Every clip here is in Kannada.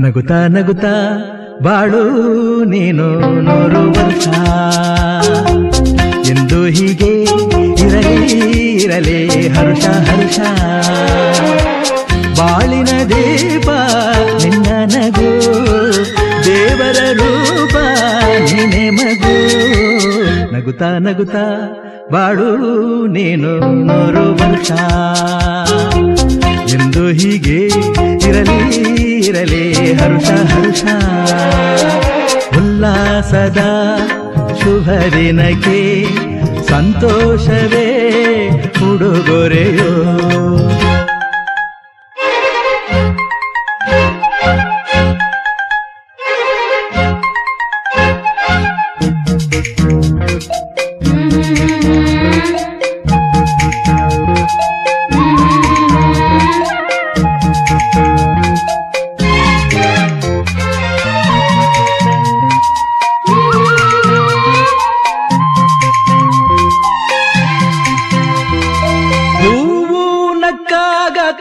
ನಗುತ್ತಾ ನಗುತ್ತಾ ಬಾಳು ನೀನು 100 ವರ್ಷ ಎಂದು ಹೀಗೆ ಇರಲಿ ಇರಲಿ ಹರುಷ ಹರುಷ ಬಾಳಿನ ದೀಪ ನಿನ್ನ ನಗು ದೇವರ ರೂಪ ನೀನೆ ಮಗು ನಗುತ್ತಾ ನಗುತ್ತಾ ಬಾಳು ನೀನು 100 ವರ್ಷ ಎಂದು ಹೀಗೆ ಇರಲಿ ಇರಲಿ ಹರುಷ ಹರುಷ ಉಲ್ಲಾಸದ ಶುಭ ದಿನಕ್ಕೆ ಸಂತೋಷವೇ ಉಡುಗೊರೆಯೋ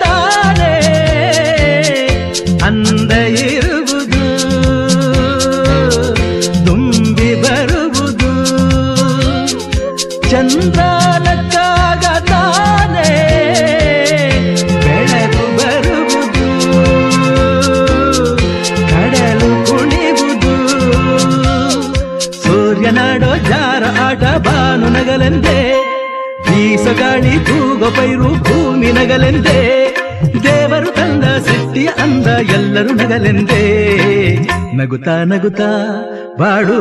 ತಾನೆ ಅಂದ ಇರುವುದು ತುಂಬಿ ಬರುವುದು ಚಂದ್ರನಕ್ಕಾಗ ತಾನೆ ಬೆಳಕು ಬರುವುದು ಕಡಲು ಕುಣಿವುದು ಸೂರ್ಯನಾಡೋ ಜಾರ ಆಟ ಬಾನು ನಗಲೆಂದೇ ಬೀಸಗಾಳಿ ತೂಗೋ ಪೈರು ಭೂಮಿ ನಗಲೆಂದೇ ದೇವರು ತಂದ ಸೃಷ್ಟಿಯ ಅಂದ ಎಲ್ಲರೂ ನಗಲೆಂದೇ ನಗುತ್ತಾ ನಗುತ್ತಾ ಬಾಳು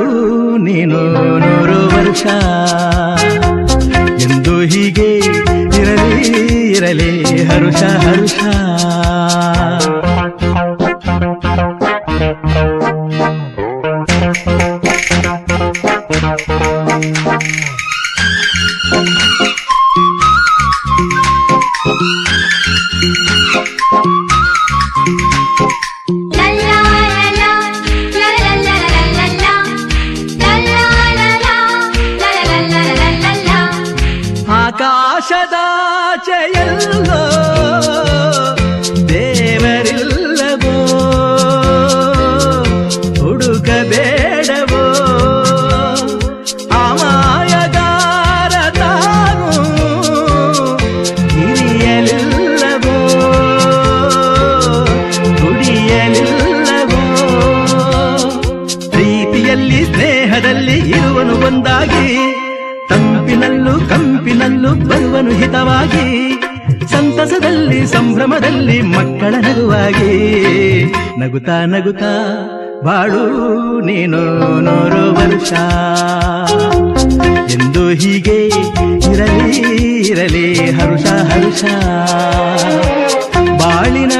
ನೀನು 100 ವರ್ಷ ಎಂದು ಹೀಗೆ ಇರಲಿ ಇರಲಿ ಹರುಷ ಹರುಷ ಆಕಾಶದಾಚೆಯಲ್ಲೋ ದೇವರಿಲ್ಲವೋ ಹುಡುಕಬೇಡವೋ ಅಮಾಯಗಾರ ತಾನು ಹಿರಿಯಲಿಲ್ಲವೋ ದುಡಿಯಲಿಲ್ಲವೋ ಪ್ರೀತಿಯಲ್ಲಿ ಸ್ನೇಹದಲ್ಲಿ ಇರುವನು ಒಂದಾಗಿ ತಂಪಿನಲ್ಲೂ ಕಂಪಿನಲ್ಲೂ ಬರುವನು ಹಿತವಾಗಿ ಸಂತಸದಲ್ಲಿ ಸಂಭ್ರಮದಲ್ಲಿ ಮಕ್ಕಳ ನಗುವಾಗಿ ನಗುತ್ತಾ ನಗುತ್ತಾ ಬಾಳು ನೀನು 100 ವರ್ಷ ಎಂದು ಹೀಗೆ ಇರಲಿ ಇರಲಿ ಹರುಷ ಹರುಷ ಬಾಳಿನ